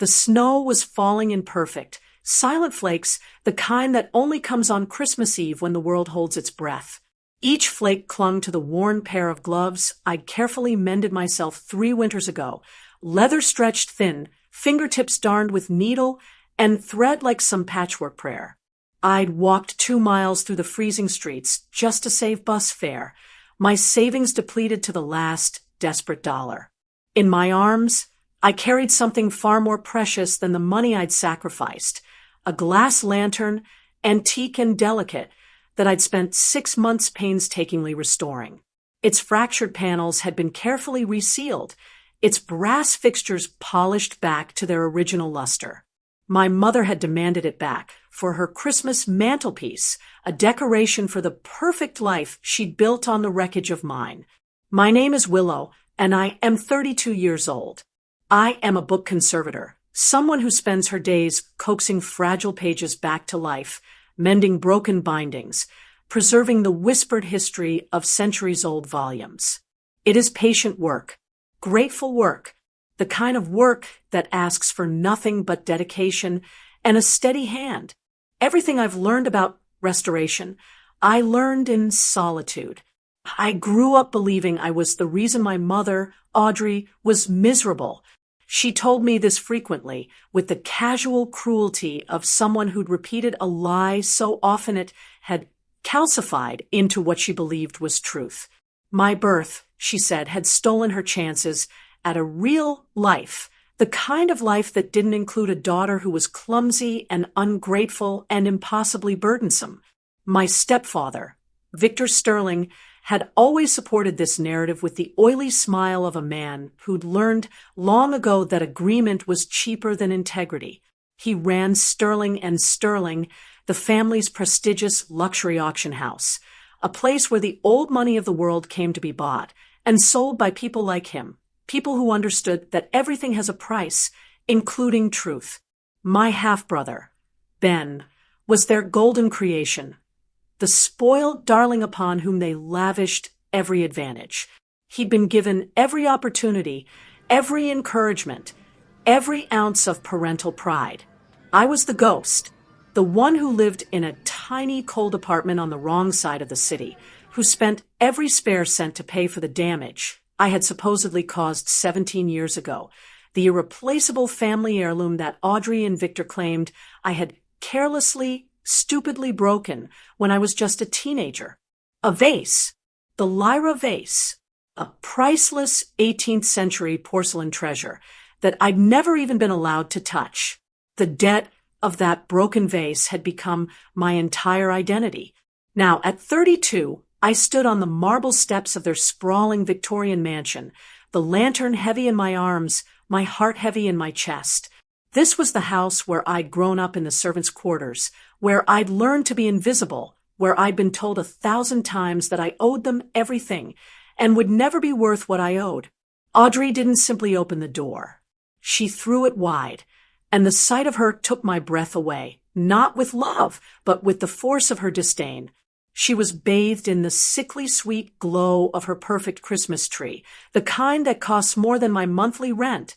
The snow was falling in perfect, silent flakes, the kind that only comes on Christmas Eve when the world holds its breath. Each flake clung to the worn pair of gloves I'd carefully mended myself 3 winters ago, leather stretched thin, fingertips darned with needle and thread like some patchwork prayer. I'd walked 2 miles through the freezing streets just to save bus fare, my savings depleted to the last desperate dollar. In my arms, I carried something far more precious than the money I'd sacrificed, a glass lantern, antique and delicate, that I'd spent 6 months painstakingly restoring. Its fractured panels had been carefully resealed, its brass fixtures polished back to their original luster. My mother had demanded it back for her Christmas mantelpiece, a decoration for the perfect life she'd built on the wreckage of mine. My name is Willow, and I am 32 years old. I am a book conservator, someone who spends her days coaxing fragile pages back to life, mending broken bindings, preserving the whispered history of centuries-old volumes. It is patient work, grateful work, the kind of work that asks for nothing but dedication and a steady hand. Everything I've learned about restoration, I learned in solitude. I grew up believing I was the reason my mother, Audrey, was miserable. She told me this frequently, with the casual cruelty of someone who'd repeated a lie so often it had calcified into what she believed was truth. My birth, she said, had stolen her chances at a real life, the kind of life that didn't include a daughter who was clumsy and ungrateful and impossibly burdensome. My stepfather, Victor Sterling, had always supported this narrative with the oily smile of a man who'd learned long ago that agreement was cheaper than integrity. He ran Sterling and Sterling, the family's prestigious luxury auction house, a place where the old money of the world came to be bought and sold by people like him, people who understood that everything has a price, including truth. My half-brother, Ben, was their golden creation, the spoiled darling upon whom they lavished every advantage. He'd been given every opportunity, every encouragement, every ounce of parental pride. I was the ghost, the one who lived in a tiny cold apartment on the wrong side of the city, who spent every spare cent to pay for the damage I had supposedly caused 17 years ago, the irreplaceable family heirloom that Audrey and Victor claimed I had carelessly, stupidly broken when I was just a teenager. A vase, the Lyra vase, a priceless 18th century porcelain treasure that I'd never even been allowed to touch. The debt of that broken vase had become my entire identity. Now, at 32, I stood on the marble steps of their sprawling Victorian mansion, the lantern heavy in my arms, my heart heavy in my chest. This was the house where I'd grown up in the servants' quarters, where I'd learned to be invisible, where I'd been told 1,000 times that I owed them everything and would never be worth what I owed. Audrey didn't simply open the door. She threw it wide, and the sight of her took my breath away, not with love, but with the force of her disdain. She was bathed in the sickly sweet glow of her perfect Christmas tree, the kind that costs more than my monthly rent,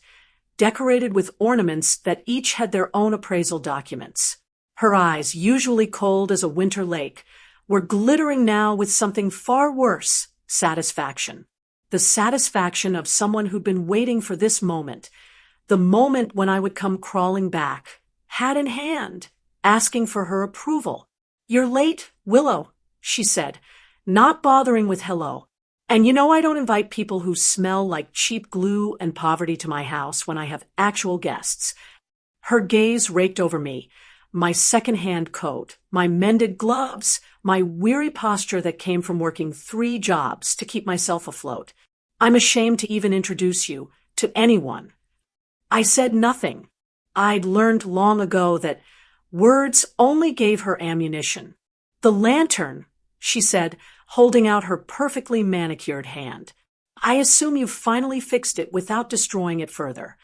decorated with ornaments that each had their own appraisal documents. Her eyes, usually cold as a winter lake, were glittering now with something far worse, satisfaction. The satisfaction of someone who'd been waiting for this moment, the moment when I would come crawling back, hat in hand, asking for her approval. "You're late, Willow," she said, not bothering with hello. "And you know I don't invite people who smell like cheap glue and poverty to my house when I have actual guests." Her gaze raked over me, my second-hand coat, my mended gloves, my weary posture that came from working 3 jobs to keep myself afloat. "I'm ashamed to even introduce you to anyone." I said nothing. I'd learned long ago that words only gave her ammunition. "The lantern," she said, holding out her perfectly manicured hand. "I assume you've finally fixed it without destroying it further."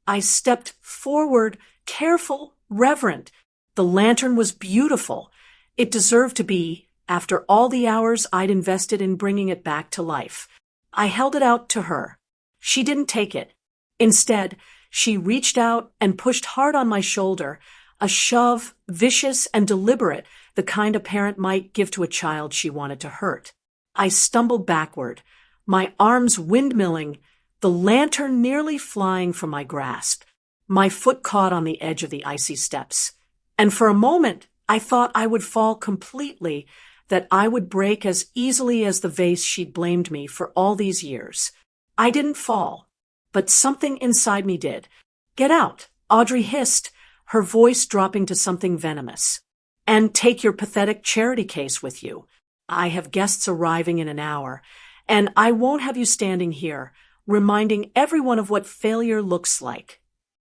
I stepped forward, careful, reverent. The lantern was beautiful. It deserved to be, after all the hours I'd invested in bringing it back to life. I held it out to her. She didn't take it. Instead, She reached out and pushed hard on my shoulder, a shove, vicious and deliberate, the kind a parent might give to a child she wanted to hurt. I stumbled backward, my arms windmilling, the lantern nearly flying from my grasp. My foot caught on the edge of the icy steps. And for a moment, I thought I would fall completely, that I would break as easily as the vase she'd blamed me for all these years. I didn't fall, but something inside me did. "Get out," Audrey hissed, her voice dropping to something venomous. "And take your pathetic charity case with you. I have guests arriving in an hour, and I won't have you standing here, reminding everyone of what failure looks like."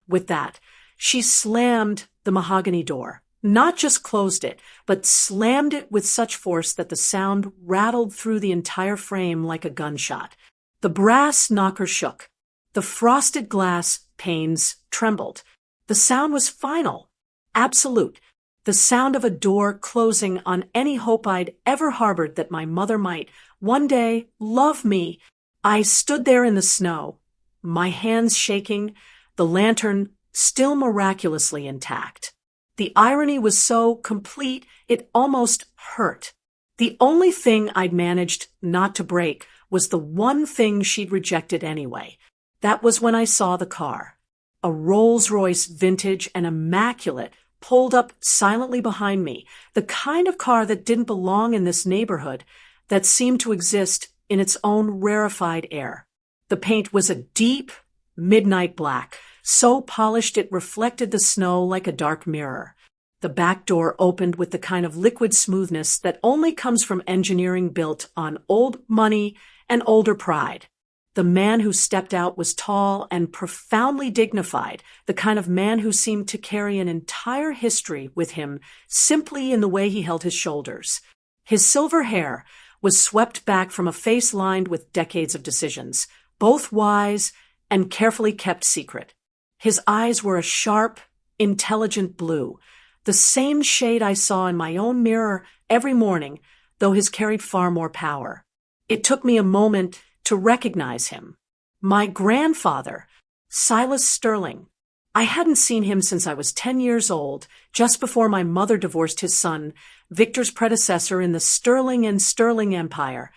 With that, she slammed the mahogany door. Not just closed it, but slammed it with such force that the sound rattled through the entire frame like a gunshot. The brass knocker shook. The frosted glass panes trembled. The sound was final, absolute. The sound of a door closing on any hope I'd ever harbored that my mother might, one day, love me. I stood there in the snow, my hands shaking, the lantern still miraculously intact. The irony was so complete, it almost hurt. The only thing I'd managed not to break was the one thing she'd rejected anyway. That was when I saw the car. A Rolls-Royce vintage and immaculate pulled up silently behind me, the kind of car that didn't belong in this neighborhood, that seemed to exist in its own rarefied air. The paint was a deep, midnight black, so polished it reflected the snow like a dark mirror. The back door opened with the kind of liquid smoothness that only comes from engineering built on old money and older pride. The man who stepped out was tall and profoundly dignified, the kind of man who seemed to carry an entire history with him simply in the way he held his shoulders. His silver hair was swept back from a face lined with decades of decisions, both wise and carefully kept secret. His eyes were a sharp, intelligent blue, the same shade I saw in my own mirror every morning, though his carried far more power. It took me a moment to recognize him. My grandfather, Silas Sterling. I hadn't seen him since I was 10 years old, just before my mother divorced his son, Victor's predecessor in the Sterling and Sterling Empire,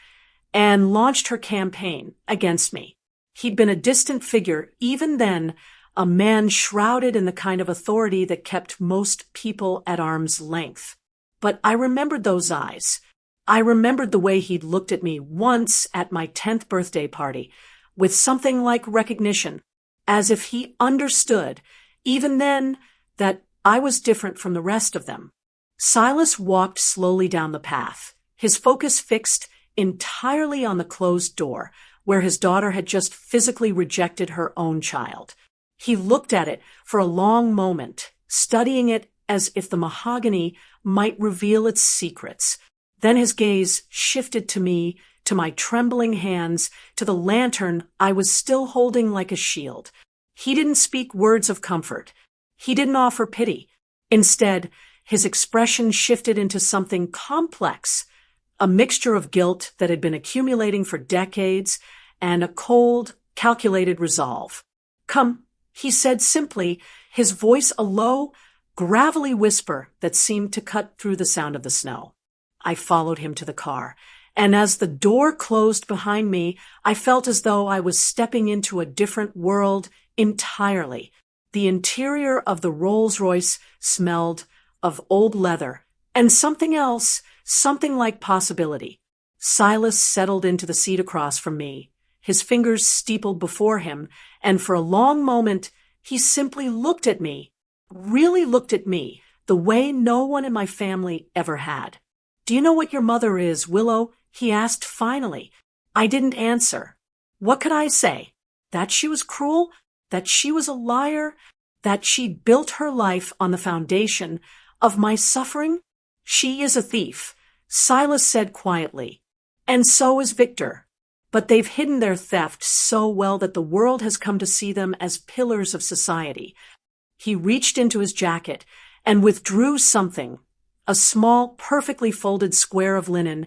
and launched her campaign against me. He'd been a distant figure even then, a man shrouded in the kind of authority that kept most people at arm's length. But I remembered those eyes. I remembered the way he'd looked at me once at my 10th birthday party, with something like recognition, as if he understood, even then, that I was different from the rest of them. Silas walked slowly down the path, his focus fixed entirely on the closed door, where his daughter had just physically rejected her own child. He looked at it for a long moment, studying it as if the mahogany might reveal its secrets. Then his gaze shifted to me, to my trembling hands, to the lantern I was still holding like a shield. He didn't speak words of comfort. He didn't offer pity. Instead, his expression shifted into something complex, a mixture of guilt that had been accumulating for decades and a cold, calculated resolve. "Come," he said simply, his voice a low, gravelly whisper that seemed to cut through the sound of the snow. I followed him to the car, and as the door closed behind me, I felt as though I was stepping into a different world entirely. The interior of the Rolls-Royce smelled of old leather, and something else, something like possibility. Silas settled into the seat across from me, his fingers steepled before him, and for a long moment he simply looked at me, really looked at me, the way no one in my family ever had. "Do you know what your mother is, Willow?" he asked finally. I didn't answer. What could I say? That she was cruel? That she was a liar? That she'd built her life on the foundation of my suffering? "She is a thief," Silas said quietly. "And so is Victor. But they've hidden their theft so well that the world has come to see them as pillars of society." He reached into his jacket and withdrew something, a small, perfectly folded square of linen,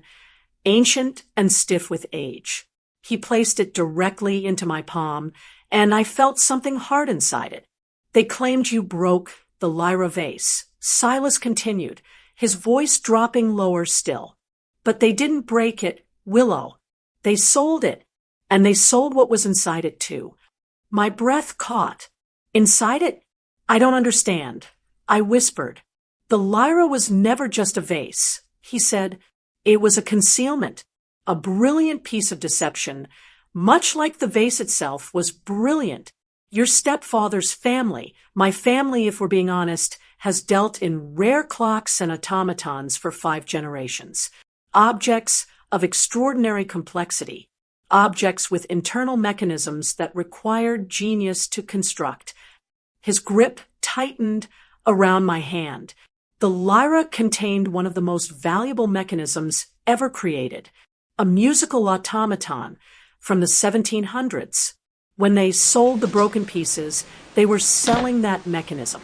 ancient and stiff with age. He placed it directly into my palm, and I felt something hard inside it. They claimed you broke the Lyra vase. Silas continued, his voice dropping lower still. But they didn't break it, Willow. They sold it, and they sold what was inside it too. My breath caught. Inside it? I don't understand. I whispered. The Lyra was never just a vase, he said. It was a concealment, a brilliant piece of deception, much like the vase itself was brilliant. Your stepfather's family, my family if we're being honest, has dealt in rare clocks and automatons for 5 generations. Objects of extraordinary complexity, objects with internal mechanisms that required genius to construct. His grip tightened around my hand. The Lyra contained one of the most valuable mechanisms ever created, a musical automaton from the 1700s. When they sold the broken pieces, they were selling that mechanism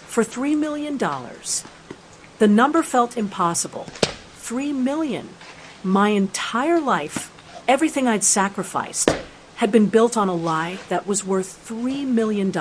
for $3 million. The number felt impossible. $3 million. My entire life, everything I'd sacrificed, had been built on a lie that was worth $3 million.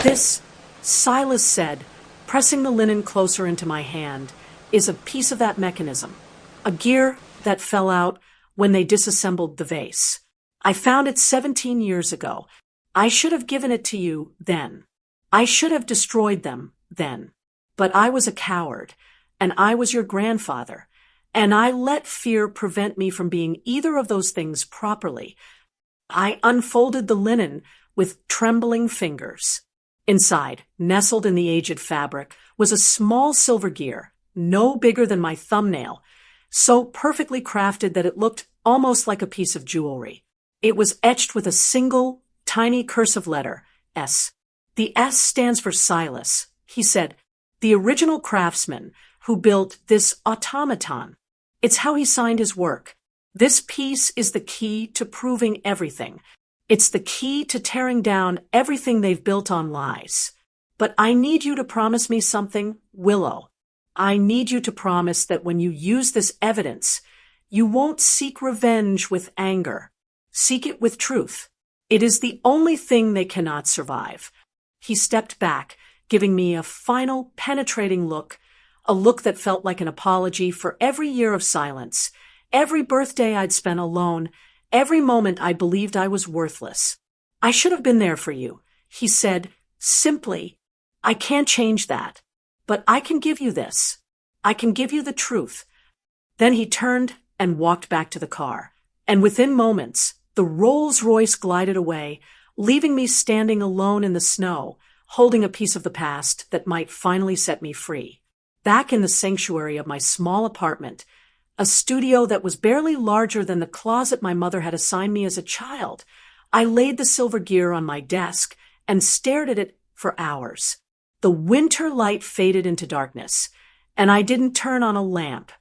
This, Silas said, pressing the linen closer into my hand, is a piece of that mechanism, a gear that fell out when they disassembled the vase. I found it 17 years ago. I should have given it to you then. I should have destroyed them then. But I was a coward, and I was your grandfather, and I let fear prevent me from being either of those things properly. I unfolded the linen with trembling fingers. Inside, nestled in the aged fabric, was a small silver gear, no bigger than my thumbnail, so perfectly crafted that it looked almost like a piece of jewelry. It was etched with a single, tiny cursive letter, S. The S stands for Silas, he said, the original craftsman who built this automaton. It's how he signed his work. This piece is the key to proving everything. It's the key to tearing down everything they've built on lies. But I need you to promise me something, Willow. I need you to promise that when you use this evidence, you won't seek revenge with anger. Seek it with truth. It is the only thing they cannot survive. He stepped back, giving me a final, penetrating look, a look that felt like an apology for every year of silence, every birthday I'd spent alone, every moment I believed I was worthless. I should have been there for you, he said, simply. I can't change that. But I can give you this. I can give you the truth. Then he turned and walked back to the car. And within moments, the Rolls-Royce glided away, leaving me standing alone in the snow, holding a piece of the past that might finally set me free. Back in the sanctuary of my small apartment, a studio that was barely larger than the closet my mother had assigned me as a child, I laid the silver gear on my desk and stared at it for hours. The winter light faded into darkness, and I didn't turn on a lamp.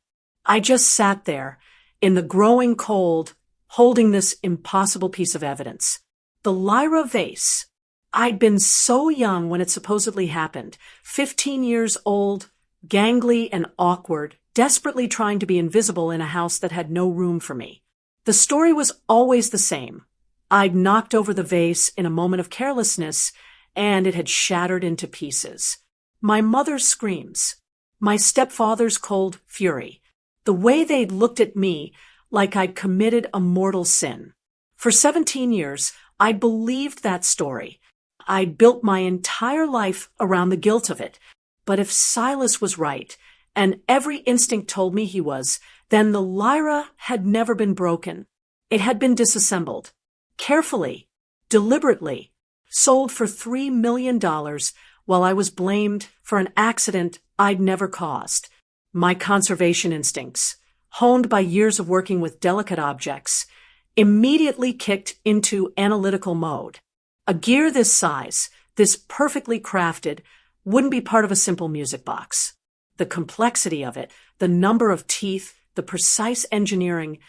I just sat there, in the growing cold, holding this impossible piece of evidence. The Lyra vase. I'd been so young when it supposedly happened, 15 years old, gangly and awkward, desperately trying to be invisible in a house that had no room for me. The story was always the same. I'd knocked over the vase in a moment of carelessness, and it had shattered into pieces. My mother's screams, my stepfather's cold fury, the way they'd looked at me like I'd committed a mortal sin. For 17 years, I'd believed that story. I'd built my entire life around the guilt of it. But if Silas was right, and every instinct told me he was, then the Lyra had never been broken. It had been disassembled. Carefully, deliberately, sold for $3 million while I was blamed for an accident I'd never caused. My conservation instincts, honed by years of working with delicate objects, immediately kicked into analytical mode. A gear this size, this perfectly crafted, wouldn't be part of a simple music box. The complexity of it, the number of teeth, the precise engineering,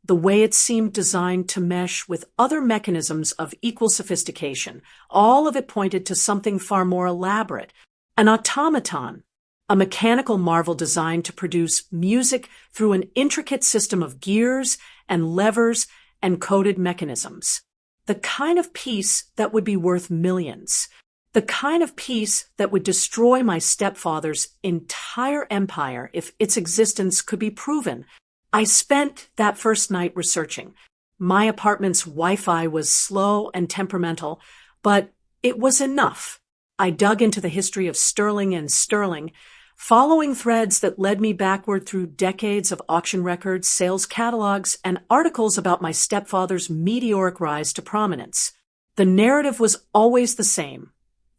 the way it seemed designed to mesh with other mechanisms of equal sophistication, all of it pointed to something far more elaborate, an automaton, a mechanical marvel designed to produce music through an intricate system of gears and levers and coded mechanisms. The kind of peace that would be worth millions. The kind of peace that would destroy my stepfather's entire empire if its existence could be proven. I spent that first night researching. My apartment's Wi-Fi was slow and temperamental, but it was enough. I dug into the history of Sterling and Sterling, following threads that led me backward through decades of auction records, sales catalogs, and articles about my stepfather's meteoric rise to prominence. The narrative was always the same.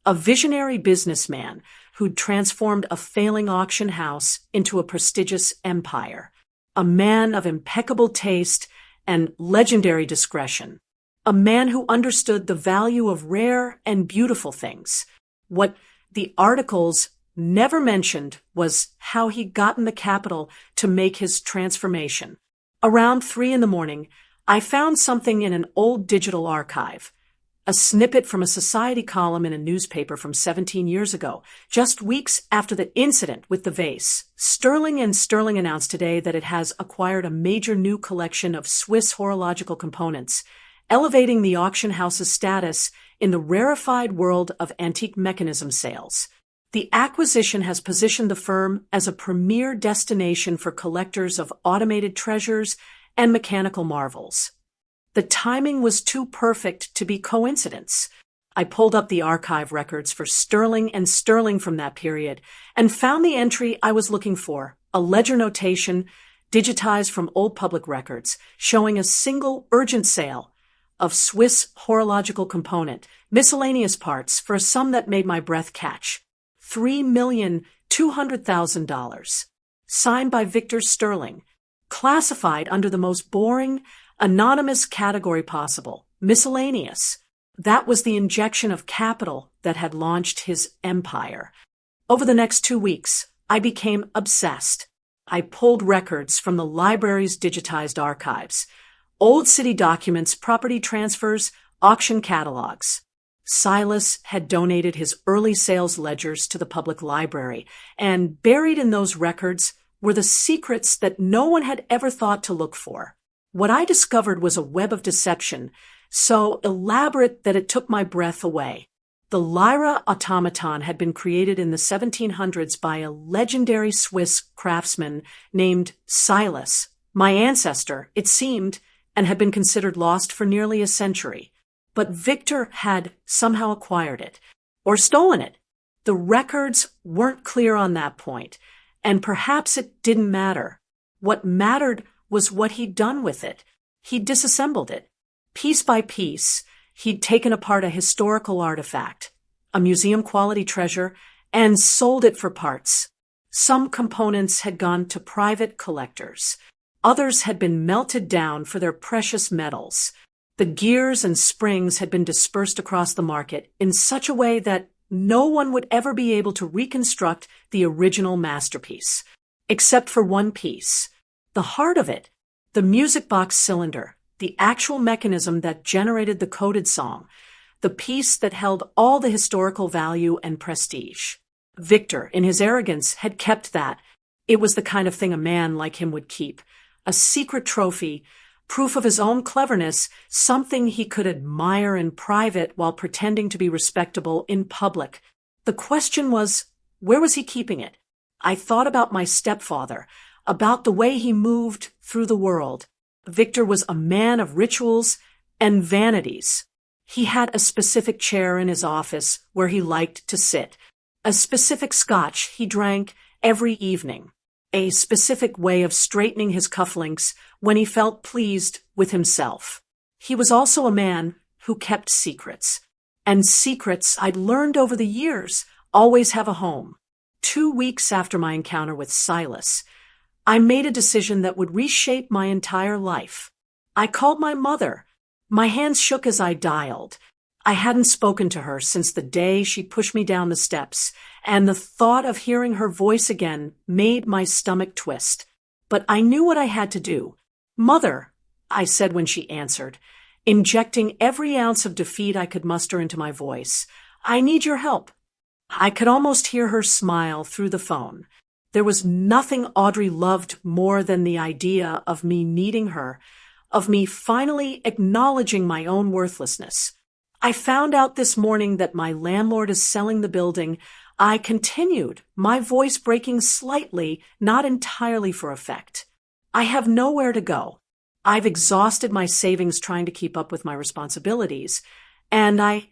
A visionary businessman who'd transformed a failing auction house into a prestigious empire. A man of impeccable taste and legendary discretion. A man who understood the value of rare and beautiful things. What the articles never mentioned was how he'd gotten the capital to make his transformation. Around 3 a.m, I found something in an old digital archive. A snippet from a society column in a newspaper from 17 years ago, just weeks after the incident with the vase. Sterling and Sterling announced today that it has acquired a major new collection of Swiss horological components, elevating the auction house's status in the rarefied world of antique mechanism sales. The acquisition has positioned the firm as a premier destination for collectors of automated treasures and mechanical marvels. The timing was too perfect to be coincidence. I pulled up the archive records for Sterling and Sterling from that period and found the entry I was looking for, a ledger notation digitized from old public records showing a single urgent sale of Swiss horological component, miscellaneous parts for a sum that made my breath catch. $3,200,000. Signed by Victor Sterling. Classified under the most boring, anonymous category possible, miscellaneous. That was the injection of capital that had launched his empire. Over the next 2 weeks, I became obsessed. I pulled records from the library's digitized archives, old city documents, property transfers, auction catalogs. Silas had donated his early sales ledgers to the public library, and buried in those records were the secrets that no one had ever thought to look for. What I discovered was a web of deception, so elaborate that it took my breath away. The Lyra automaton had been created in the 1700s by a legendary Swiss craftsman named Silas, my ancestor, it seemed, and had been considered lost for nearly a century. But Victor had somehow acquired it, or stolen it. The records weren't clear on that point, and perhaps it didn't matter. What mattered was what he'd done with it. He'd disassembled it. Piece by piece, he'd taken apart a historical artifact, a museum-quality treasure, and sold it for parts. Some components had gone to private collectors. Others had been melted down for their precious metals. The gears and springs had been dispersed across the market in such a way that no one would ever be able to reconstruct the original masterpiece, except for one piece. The heart of it, the music box cylinder, the actual mechanism that generated the coded song, the piece that held all the historical value and prestige. Victor, in his arrogance, had kept that. It was the kind of thing a man like him would keep. A secret trophy, proof of his own cleverness, something he could admire in private while pretending to be respectable in public. The question was, where was he keeping it? I thought about my stepfather, about the way he moved through the world. Victor was a man of rituals and vanities. He had a specific chair in his office where he liked to sit, a specific scotch he drank every evening, a specific way of straightening his cufflinks when he felt pleased with himself. He was also a man who kept secrets, and secrets, I'd learned over the years, always have a home. 2 weeks after my encounter with Silas, I made a decision that would reshape my entire life. I called my mother. My hands shook as I dialed. I hadn't spoken to her since the day she pushed me down the steps, and the thought of hearing her voice again made my stomach twist. But I knew what I had to do. "Mother," I said when she answered, injecting every ounce of defeat I could muster into my voice. "I need your help." I could almost hear her smile through the phone. There was nothing Audrey loved more than the idea of me needing her, of me finally acknowledging my own worthlessness. I found out this morning that my landlord is selling the building. I continued, my voice breaking slightly, not entirely for effect. I have nowhere to go. I've exhausted my savings trying to keep up with my responsibilities, and I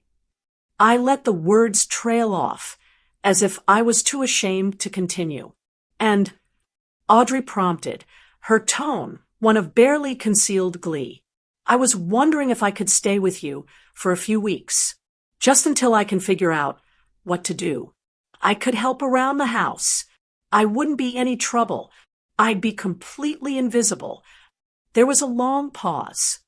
let the words trail off, as if I was too ashamed to continue. And Audrey prompted, her tone one of barely concealed glee. I was wondering if I could stay with you for a few weeks, just until I can figure out what to do. I could help around the house. I wouldn't be any trouble. I'd be completely invisible. There was a long pause.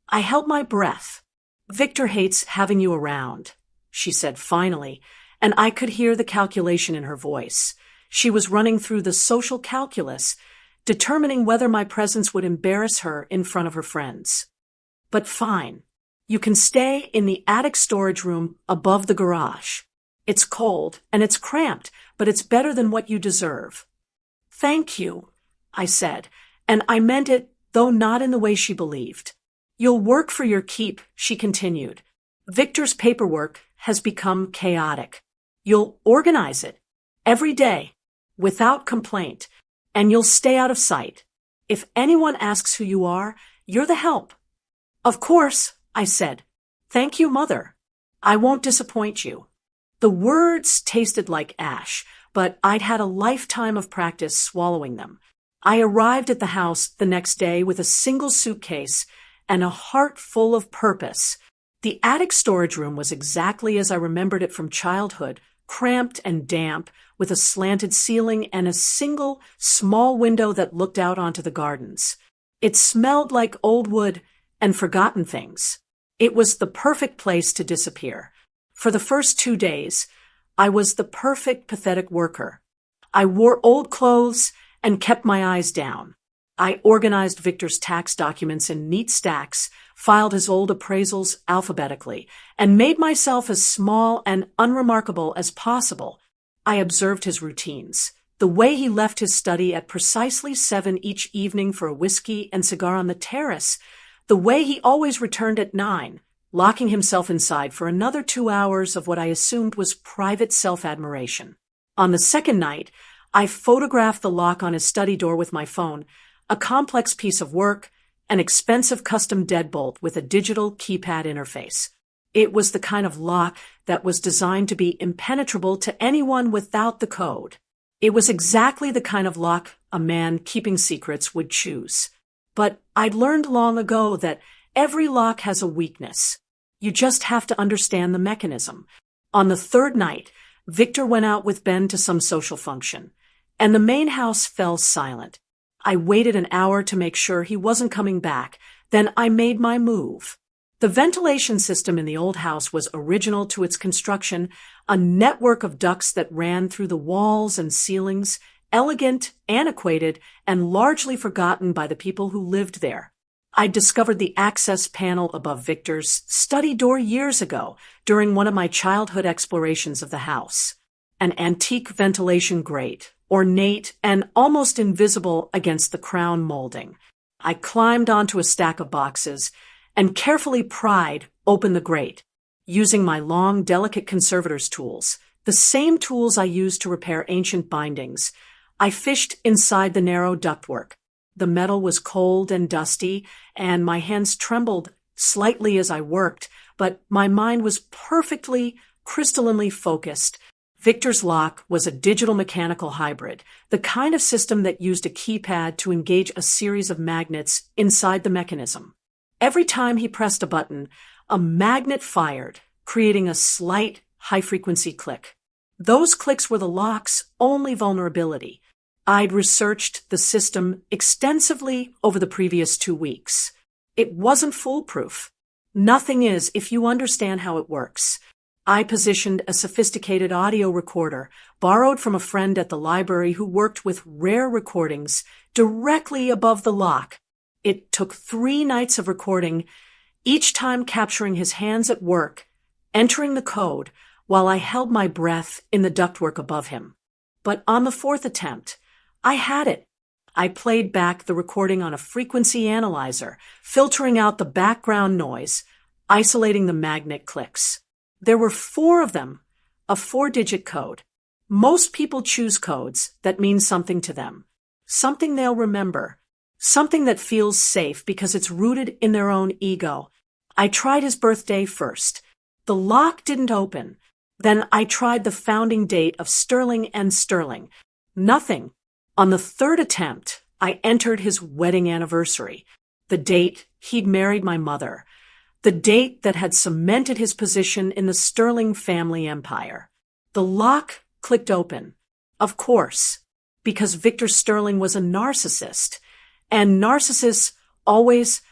I held my breath. Victor hates having you around, she said finally, and I could hear the calculation in her voice. She was running through the social calculus, determining whether my presence would embarrass her in front of her friends. But fine. You can stay in the attic storage room above the garage. It's cold and it's cramped, but it's better than what you deserve. Thank you, I said, and I meant it, though not in the way she believed. You'll work for your keep, she continued. Victor's paperwork has become chaotic. You'll organize it every day, without complaint, and you'll stay out of sight. If anyone asks who you are, you're the help. Of course, I said. Thank you, Mother. I won't disappoint you. The words tasted like ash, but I'd had a lifetime of practice swallowing them. I arrived at the house the next day with a single suitcase and a heart full of purpose. The attic storage room was exactly as I remembered it from childhood, cramped and damp, with a slanted ceiling and a single, small window that looked out onto the gardens. It smelled like old wood and forgotten things. It was the perfect place to disappear. For the first 2 days, I was the perfect pathetic worker. I wore old clothes and kept my eyes down. I organized Victor's tax documents in neat stacks, filed his old appraisals alphabetically, and made myself as small and unremarkable as possible. I observed his routines. The way he left his study at precisely 7 each evening for a whiskey and cigar on the terrace. The way he always returned at 9, locking himself inside for another 2 hours of what I assumed was private self-admiration. On the second night, I photographed the lock on his study door with my phone, a complex piece of work, an expensive custom deadbolt with a digital keypad interface. It was the kind of lock that was designed to be impenetrable to anyone without the code. It was exactly the kind of lock a man keeping secrets would choose. But I'd learned long ago that every lock has a weakness. You just have to understand the mechanism. On the third night, Victor went out with Ben to some social function, and the main house fell silent. I waited an hour to make sure he wasn't coming back. Then I made my move. The ventilation system in the old house was original to its construction, a network of ducts that ran through the walls and ceilings, elegant, antiquated, and largely forgotten by the people who lived there. I discovered the access panel above Victor's study door years ago during one of my childhood explorations of the house. An antique ventilation grate, ornate and almost invisible against the crown molding. I climbed onto a stack of boxes and carefully pried open the grate, using my long, delicate conservator's tools, the same tools I used to repair ancient bindings. I fished inside the narrow ductwork. The metal was cold and dusty, and my hands trembled slightly as I worked, but my mind was perfectly, crystallinely focused. Victor's lock was a digital-mechanical hybrid, the kind of system that used a keypad to engage a series of magnets inside the mechanism. Every time he pressed a button, a magnet fired, creating a slight, high-frequency click. Those clicks were the lock's only vulnerability. I'd researched the system extensively over the previous 2 weeks. It wasn't foolproof. Nothing is if you understand how it works. I positioned a sophisticated audio recorder, borrowed from a friend at the library who worked with rare recordings, directly above the lock. It took 3 nights of recording, each time capturing his hands at work, entering the code, while I held my breath in the ductwork above him. But on the 4th attempt, I had it. I played back the recording on a frequency analyzer, filtering out the background noise, isolating the magnet clicks. There were 4 of them, a 4-digit code. Most people choose codes that mean something to them, something they'll remember, something that feels safe because it's rooted in their own ego. I tried his birthday first. The lock didn't open. Then I tried the founding date of Sterling and Sterling. Nothing. On the 3rd attempt, I entered his wedding anniversary, the date he'd married my mother, the date that had cemented his position in the Sterling family empire. The lock clicked open. Of course, because Victor Sterling was a narcissist, and narcissists always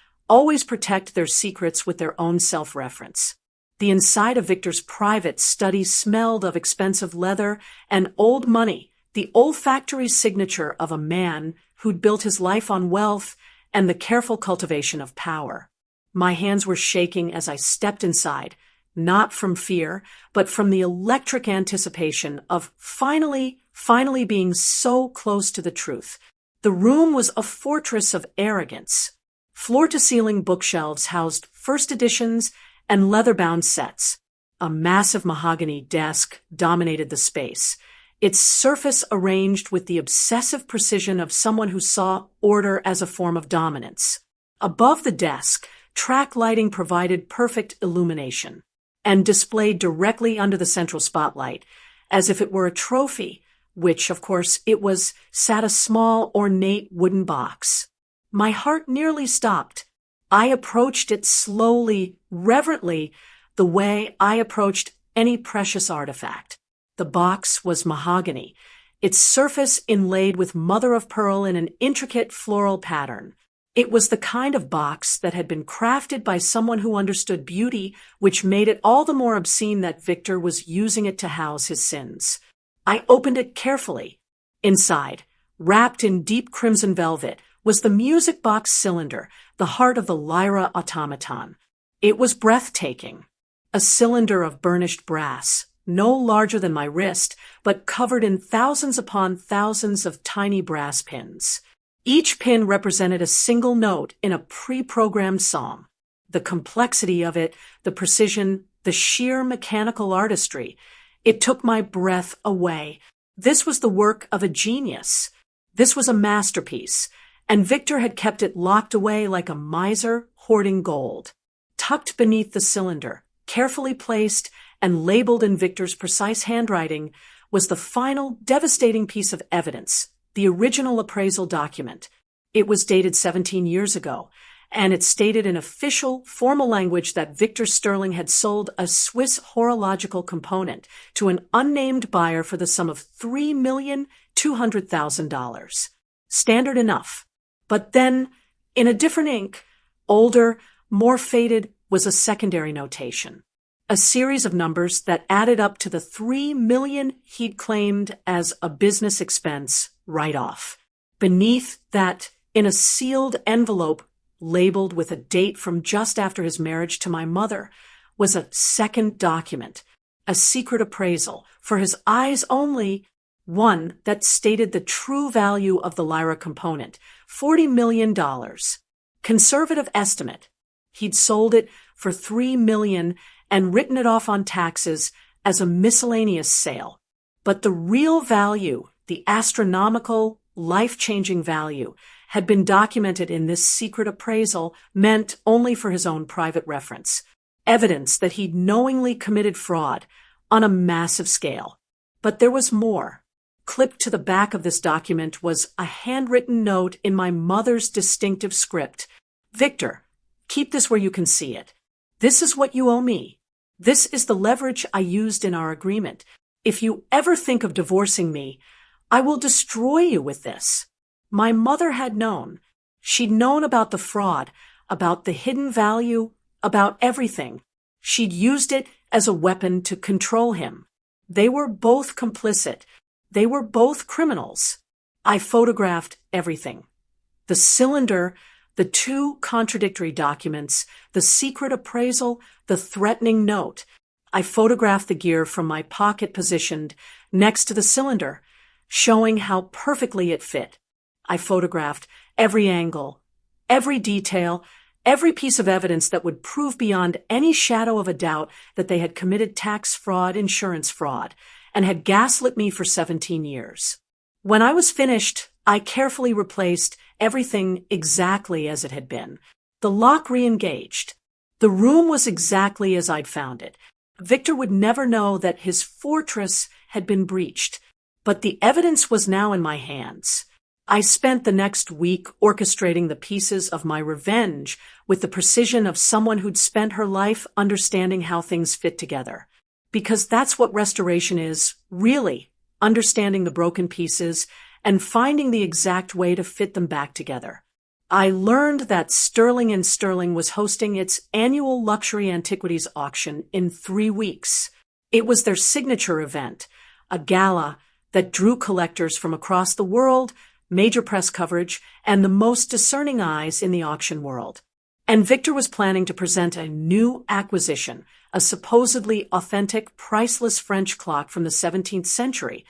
protect their secrets with their own self-reference. The inside of Victor's private study smelled of expensive leather and old money, the olfactory signature of a man who'd built his life on wealth and the careful cultivation of power. My hands were shaking as I stepped inside, not from fear, but from the electric anticipation of finally being so close to the truth. The room was a fortress of arrogance. Floor-to-ceiling bookshelves housed first editions and leather-bound sets. A massive mahogany desk dominated the space, its surface arranged with the obsessive precision of someone who saw order as a form of dominance. Above the desk, track lighting provided perfect illumination, and displayed directly under the central spotlight, as if it were a trophy, which, of course, it was, sat a small, ornate wooden box. My heart nearly stopped. I approached it slowly, reverently, the way I approached any precious artifact. The box was mahogany, its surface inlaid with mother-of-pearl in an intricate floral pattern. It was the kind of box that had been crafted by someone who understood beauty, which made it all the more obscene that Victor was using it to house his sins. I opened it carefully. Inside, wrapped in deep crimson velvet, was the music box cylinder, the heart of the Lyra automaton. It was breathtaking. A cylinder of burnished brass, no larger than my wrist, but covered in thousands upon thousands of tiny brass pins. Each pin represented a single note in a pre-programmed song. The complexity of it, the precision, the sheer mechanical artistry, it took my breath away. This was the work of a genius. This was a masterpiece, and Victor had kept it locked away like a miser hoarding gold. Tucked beneath the cylinder, carefully placed and labeled in Victor's precise handwriting, was the final devastating piece of evidence, the original appraisal document. It was dated 17 years ago, and it stated in official, formal language that Victor Sterling had sold a Swiss horological component to an unnamed buyer for the sum of $3,200,000. Standard enough. But then, in a different ink, older, more faded, was a secondary notation. A series of numbers that added up to the $3 million he'd claimed as a business expense write-off. Beneath that, in a sealed envelope labeled with a date from just after his marriage to my mother, was a second document, a secret appraisal, for his eyes only, one that stated the true value of the Lyra component, $40 million. Conservative estimate. He'd sold it for $3 million and written it off on taxes as a miscellaneous sale. But the real value, the astronomical, life-changing value, had been documented in this secret appraisal, meant only for his own private reference. Evidence that he'd knowingly committed fraud on a massive scale. But there was more. Clipped to the back of this document was a handwritten note in my mother's distinctive script. "Victor, keep this where you can see it. This is what you owe me. This is the leverage I used in our agreement. If you ever think of divorcing me, I will destroy you with this." My mother had known. She'd known about the fraud, about the hidden value, about everything. She'd used it as a weapon to control him. They were both complicit. They were both criminals. I photographed everything. The cylinder, the 2 contradictory documents, the secret appraisal, the threatening note. I photographed the gear from my pocket positioned next to the cylinder, showing how perfectly it fit. I photographed every angle, every detail, every piece of evidence that would prove beyond any shadow of a doubt that they had committed tax fraud, insurance fraud, and had gaslit me for 17 years. When I was finished, I carefully replaced everything exactly as it had been. The lock re-engaged. The room was exactly as I'd found it. Victor would never know that his fortress had been breached, but the evidence was now in my hands. I spent the next week orchestrating the pieces of my revenge with the precision of someone who'd spent her life understanding how things fit together. Because that's what restoration is, really, understanding the broken pieces and finding the exact way to fit them back together. I learned that Sterling & Sterling was hosting its annual luxury antiquities auction in 3 weeks. It was their signature event, a gala that drew collectors from across the world, major press coverage, and the most discerning eyes in the auction world. And Victor was planning to present a new acquisition, a supposedly authentic, priceless French clock from the 17th century,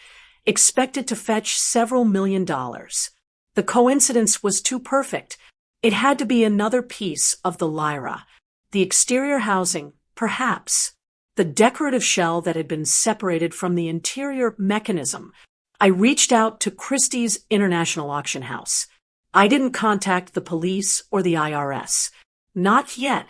expected to fetch several $million. The coincidence was too perfect. It had to be another piece of the Lyra. The exterior housing, perhaps. The decorative shell that had been separated from the interior mechanism. I reached out to Christie's International Auction House. I didn't contact the police or the IRS. Not yet.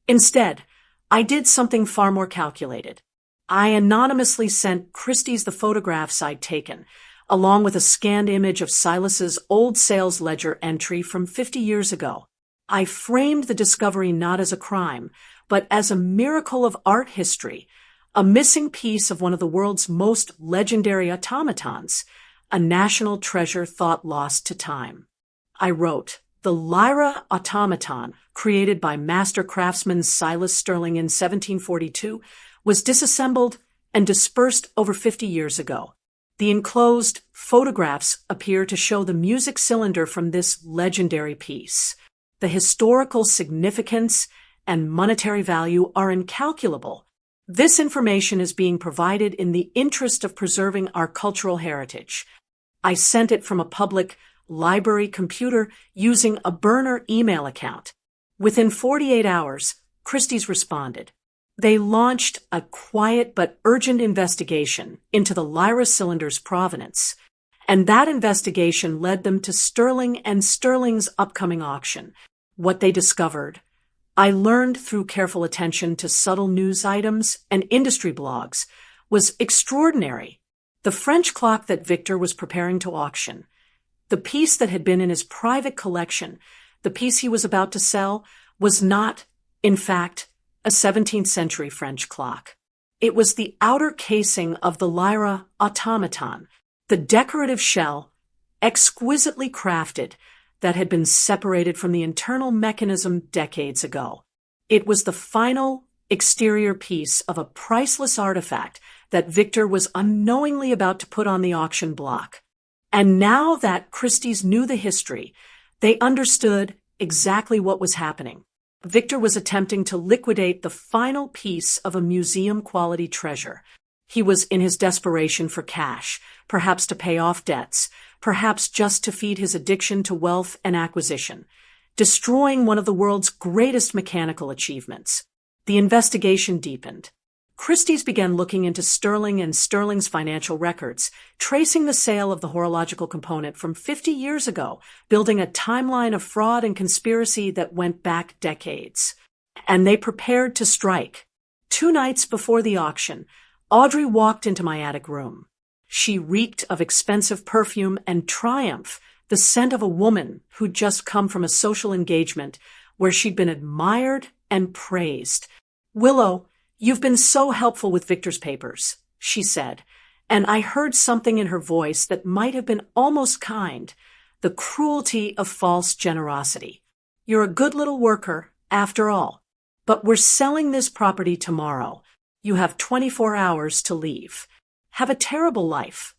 Instead, I did something far more calculated. I anonymously sent Christie's the photographs I'd taken, along with a scanned image of Silas's old sales ledger entry from 50 years ago. I framed the discovery not as a crime, but as a miracle of art history, a missing piece of one of the world's most legendary automatons, a national treasure thought lost to time. I wrote, "The Lyra automaton, created by master craftsman Silas Sterling in 1742, was disassembled and dispersed over 50 years ago. The enclosed photographs appear to show the music cylinder from this legendary piece. The historical significance and monetary value are incalculable. This information is being provided in the interest of preserving our cultural heritage." I sent it from a public library computer using a burner email account. Within 48 hours, Christie's responded. They launched a quiet but urgent investigation into the Lyra cylinder's provenance, and that investigation led them to Sterling & Sterling's upcoming auction. What they discovered, I learned through careful attention to subtle news items and industry blogs, was extraordinary. The French clock that Victor was preparing to auction, the piece that had been in his private collection, the piece he was about to sell, was not, in fact, a 17th century French clock. It was the outer casing of the Lyra automaton, the decorative shell, exquisitely crafted, that had been separated from the internal mechanism decades ago. It was the final exterior piece of a priceless artifact that Victor was unknowingly about to put on the auction block. And now that Christie's knew the history, they understood exactly what was happening. Victor was attempting to liquidate the final piece of a museum-quality treasure. He was in his desperation for cash, perhaps to pay off debts, perhaps just to feed his addiction to wealth and acquisition, destroying one of the world's greatest mechanical achievements. The investigation deepened. Christie's began looking into Sterling & Sterling's financial records, tracing the sale of the horological component from 50 years ago, building a timeline of fraud and conspiracy that went back decades. And they prepared to strike. 2 nights before the auction, Audrey walked into my attic room. She reeked of expensive perfume and triumph, the scent of a woman who'd just come from a social engagement where she'd been admired and praised. "Willow, you've been so helpful with Victor's papers," she said, and I heard something in her voice that might have been almost kind, the cruelty of false generosity. "You're a good little worker, after all. But we're selling this property tomorrow. You have 24 hours to leave. Have a terrible life."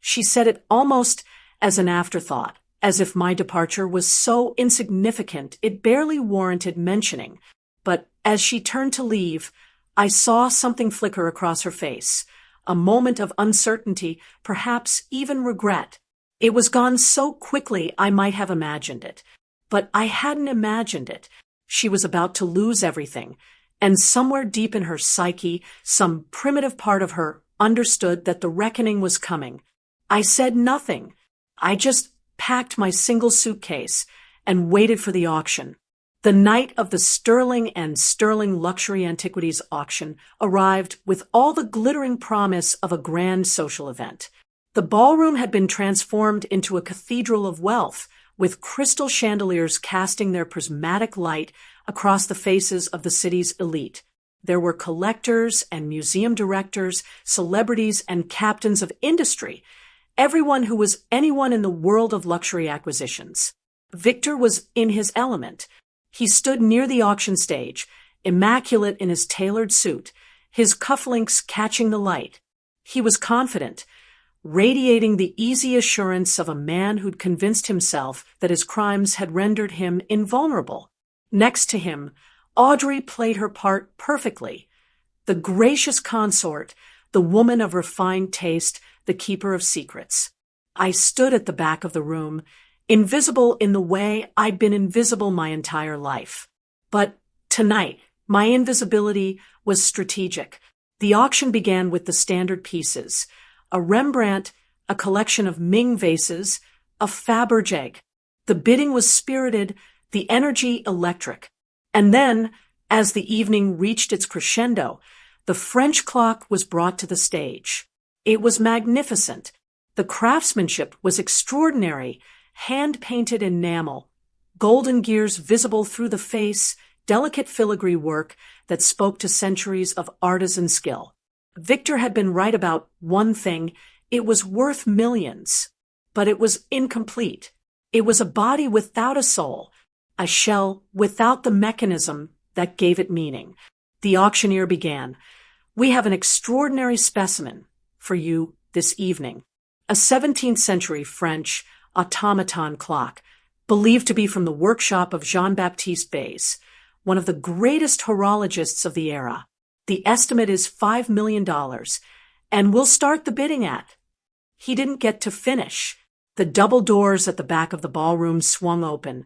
She said it almost as an afterthought, as if my departure was so insignificant it barely warranted mentioning. But as she turned to leave, I saw something flicker across her face, a moment of uncertainty, perhaps even regret. It was gone so quickly I might have imagined it. But I hadn't imagined it. She was about to lose everything, and somewhere deep in her psyche, some primitive part of her understood that the reckoning was coming. I said nothing. I just packed my single suitcase and waited for the auction. The night of the Sterling and Sterling Luxury Antiquities auction arrived with all the glittering promise of a grand social event. The ballroom had been transformed into a cathedral of wealth, with crystal chandeliers casting their prismatic light across the faces of the city's elite. There were collectors and museum directors, celebrities and captains of industry, everyone who was anyone in the world of luxury acquisitions. Victor was in his element. He stood near the auction stage, immaculate in his tailored suit, his cufflinks catching the light. He was confident, radiating the easy assurance of a man who'd convinced himself that his crimes had rendered him invulnerable. Next to him, Audrey played her part perfectly. The gracious consort, the woman of refined taste, the keeper of secrets. I stood at the back of the room, invisible in the way I'd been invisible my entire life. But tonight, my invisibility was strategic. The auction began with the standard pieces: a Rembrandt, a collection of Ming vases, a Fabergé. The bidding was spirited, the energy electric. And then, as the evening reached its crescendo, the French clock was brought to the stage. It was magnificent. The craftsmanship was extraordinary, hand-painted enamel, golden gears visible through the face, delicate filigree work that spoke to centuries of artisan skill. Victor had been right about one thing: it was worth millions. But it was incomplete. It was a body without a soul, a shell without the mechanism that gave it meaning. The auctioneer began. "We have an extraordinary specimen for you this evening. A 17th century French automaton clock, believed to be from the workshop of Jean-Baptiste Bayes, one of the greatest horologists of the era. The estimate is $5 million, and we'll start the bidding at." He didn't get to finish. The double doors at the back of the ballroom swung open,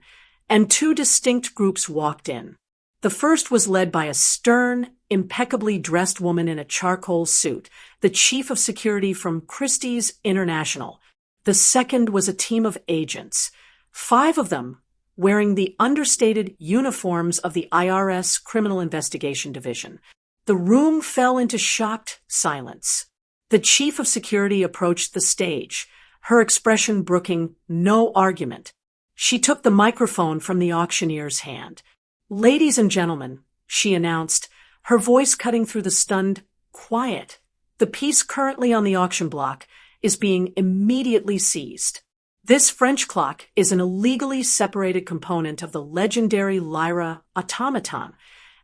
and two distinct groups walked in. The first was led by a stern, impeccably dressed woman in a charcoal suit, the chief of security from Christie's International. The second was a team of agents, 5 of them wearing the understated uniforms of the IRS Criminal Investigation Division. The room fell into shocked silence. The chief of security approached the stage, her expression brooking no argument. She took the microphone from the auctioneer's hand. "Ladies and gentlemen," she announced, her voice cutting through the stunned quiet, "the piece currently on the auction block is being immediately seized. This French clock is an illegally separated component of the legendary Lyra automaton,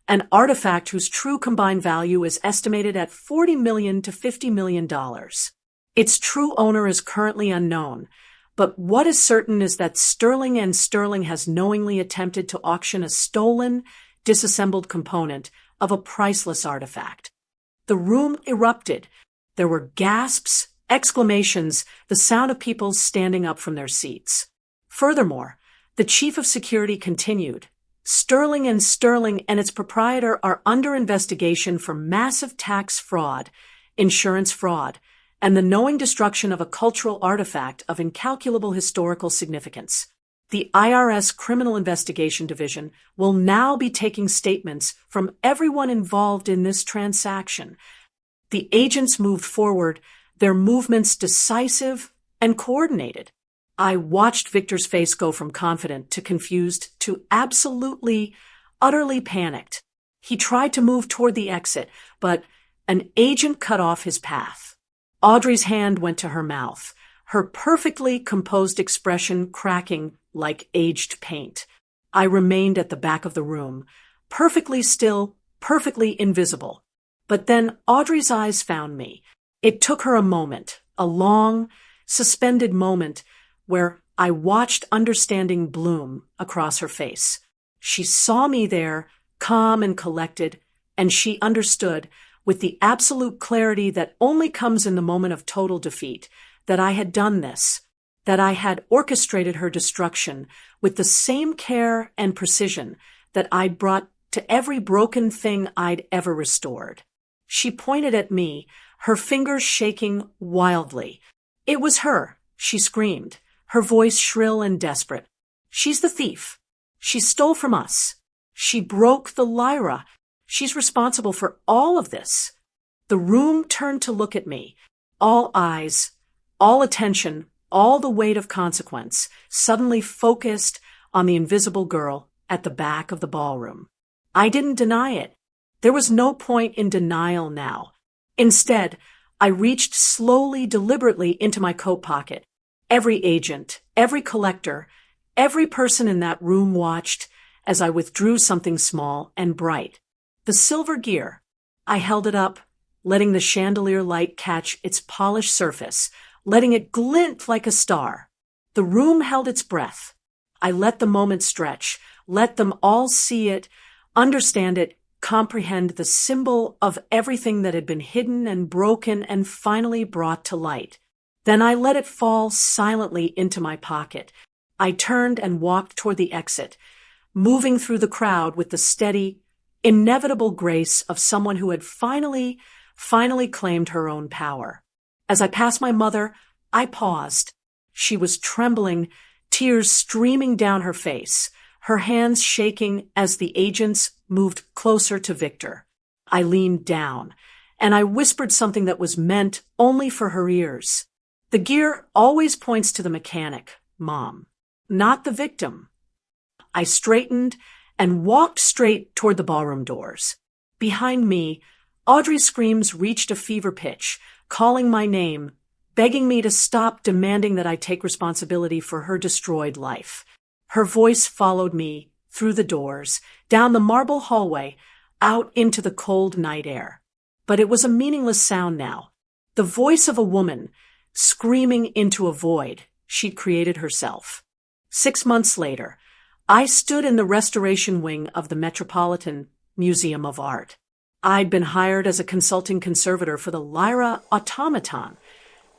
an artifact whose true combined value is estimated at $40 million to $50 million. Its true owner is currently unknown, but what is certain is that Sterling and Sterling has knowingly attempted to auction a stolen, disassembled component of a priceless artifact." The room erupted. There were gasps, exclamations, the sound of people standing up from their seats. Furthermore, the chief of security continued, "Sterling and Sterling and its proprietor are under investigation for massive tax fraud, insurance fraud, and the knowing destruction of a cultural artifact of incalculable historical significance. The IRS Criminal Investigation Division will now be taking statements from everyone involved in this transaction." The agents moved forward, their movements decisive and coordinated. I watched Victor's face go from confident to confused to absolutely, utterly panicked. He tried to move toward the exit, but an agent cut off his path. Audrey's hand went to her mouth, her perfectly composed expression cracking like aged paint. I remained at the back of the room, perfectly still, perfectly invisible. But then Audrey's eyes found me. It took her a moment, a long, suspended moment, where I watched understanding bloom across her face. She saw me there, calm and collected, and she understood, with the absolute clarity that only comes in the moment of total defeat, that I had done this. that I had orchestrated her destruction with the same care and precision that I'd brought to every broken thing I'd ever restored. She pointed at me, her fingers shaking wildly. "It was her," she screamed, her voice shrill and desperate. "She's the thief. She stole from us. She broke the Lyra. She's responsible for all of this." The room turned to look at me. All eyes, all attention, all the weight of consequence suddenly focused on the invisible girl at the back of the ballroom. I didn't deny it. There was no point in denial now. Instead, I reached slowly, deliberately into my coat pocket. Every agent, every collector, every person in that room watched as I withdrew something small and bright. The silver gear. I held it up, letting the chandelier light catch its polished surface, letting it glint like a star. The room held its breath. I let the moment stretch, let them all see it, understand it, comprehend the symbol of everything that had been hidden and broken and finally brought to light. Then I let it fall silently into my pocket. I turned and walked toward the exit, moving through the crowd with the steady, inevitable grace of someone who had finally claimed her own power. As I passed my mother, I paused. She was trembling, tears streaming down her face, her hands shaking as the agents moved closer to Victor. I leaned down, and I whispered something that was meant only for her ears. "The gear always points to the mechanic, Mom, not the victim." I straightened and walked straight toward the ballroom doors. Behind me, Audrey's screams reached a fever pitch, calling my name, begging me to stop, demanding that I take responsibility for her destroyed life. Her voice followed me through the doors, down the marble hallway, out into the cold night air. But it was a meaningless sound now. The voice of a woman screaming into a void she'd created herself. 6 months later, I stood in the restoration wing of the Metropolitan Museum of Art. I'd been hired as a consulting conservator for the Lyra automaton,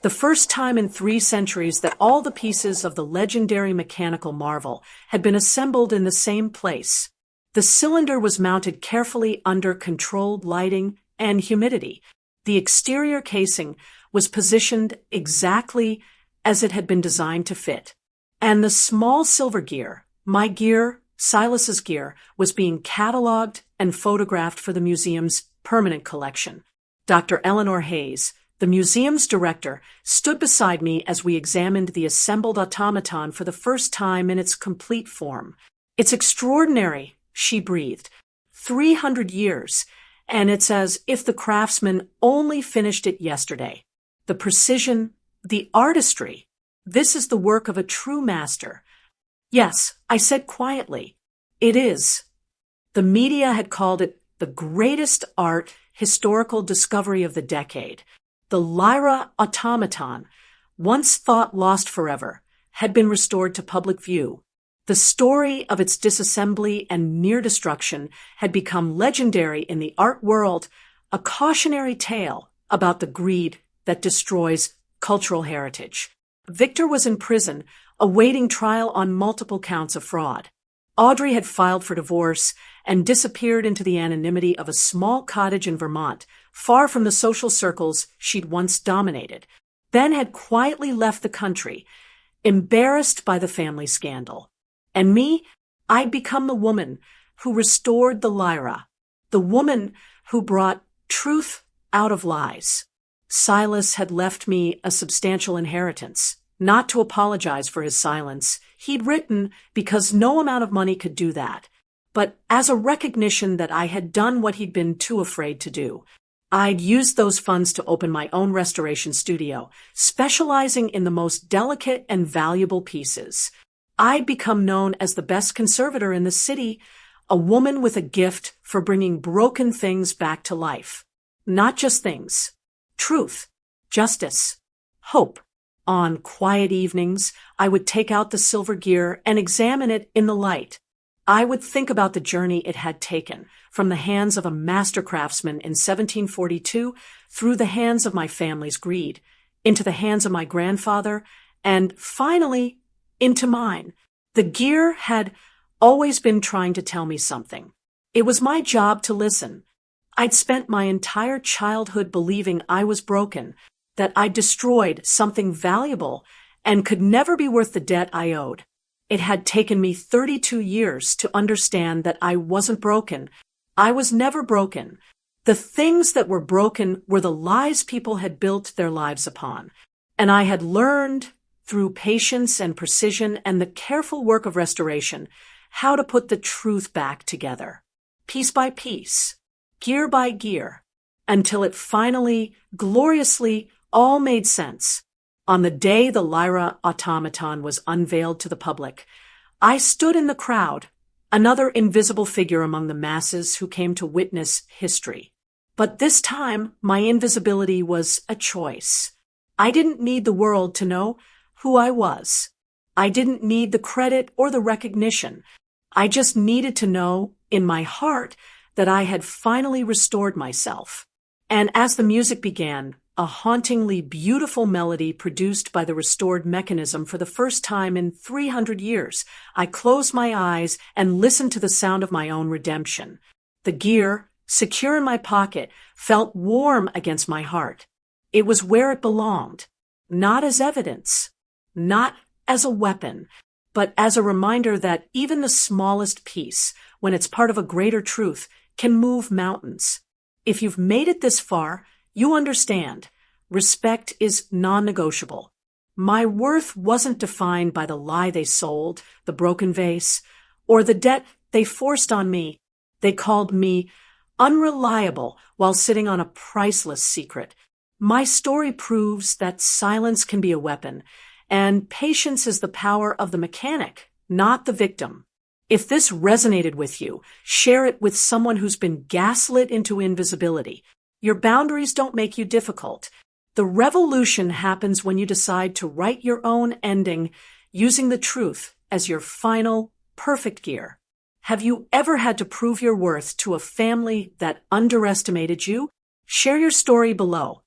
the first time in 3 centuries that all the pieces of the legendary mechanical marvel had been assembled in the same place. The cylinder was mounted carefully under controlled lighting and humidity. The exterior casing was positioned exactly as it had been designed to fit. And the small silver gear, my gear, Silas's gear, was being catalogued and photographed for the museum's permanent collection. Dr. Eleanor Hayes, the museum's director, stood beside me as we examined the assembled automaton for the first time in its complete form. "It's extraordinary," she breathed. 300 years, and it's as if the craftsman only finished it yesterday. The precision, the artistry. This is the work of a true master. "Yes," I said quietly. "It is." The media had called it the greatest art historical discovery of the decade. The Lyra automaton, once thought lost forever, had been restored to public view. The story of its disassembly and near destruction had become legendary in the art world, a cautionary tale about the greed that destroys cultural heritage. Victor was in prison, awaiting trial on multiple counts of fraud. Audrey had filed for divorce and disappeared into the anonymity of a small cottage in Vermont, far from the social circles she'd once dominated. Ben had quietly left the country, embarrassed by the family scandal. And me, I'd become the woman who restored the Lyra, the woman who brought truth out of lies. Silas had left me a substantial inheritance, not to apologize for his silence. He'd written because no amount of money could do that, but as a recognition that I had done what he'd been too afraid to do. I'd used those funds to open my own restoration studio, specializing in the most delicate and valuable pieces. I'd become known as the best conservator in the city, a woman with a gift for bringing broken things back to life. Not just things. Truth, justice, hope. On quiet evenings, I would take out the silver gear and examine it in the light. I would think about the journey it had taken, from the hands of a master craftsman in 1742 through the hands of my family's greed, into the hands of my grandfather, and finally into mine. The gear had always been trying to tell me something. It was my job to listen. I'd spent my entire childhood believing I was broken, that I'd destroyed something valuable and could never be worth the debt I owed. It had taken me 32 years to understand that I wasn't broken. I was never broken. The things that were broken were the lies people had built their lives upon. And I had learned, through patience and precision and the careful work of restoration, how to put the truth back together, piece by piece, gear by gear, until it finally, gloriously, all made sense. On the day the Lyra automaton was unveiled to the public, I stood in the crowd, another invisible figure among the masses who came to witness history. But this time, my invisibility was a choice. I didn't need the world to know who I was. I didn't need the credit or the recognition. I just needed to know, in my heart, that I had finally restored myself. And as the music began, a hauntingly beautiful melody produced by the restored mechanism for the first time in 300 years, I closed my eyes and listened to the sound of my own redemption. The gear, secure in my pocket, felt warm against my heart. It was where it belonged, not as evidence, not as a weapon, but as a reminder that even the smallest piece, when it's part of a greater truth, can move mountains. If you've made it this far, you understand. Respect is non-negotiable. My worth wasn't defined by the lie they sold, the broken vase, or the debt they forced on me. They called me unreliable while sitting on a priceless secret. My story proves that silence can be a weapon, and patience is the power of the mechanic, not the victim. If this resonated with you, share it with someone who's been gaslit into invisibility. Your boundaries don't make you difficult. The revolution happens when you decide to write your own ending using the truth as your final, perfect gear. Have you ever had to prove your worth to a family that underestimated you? Share your story below.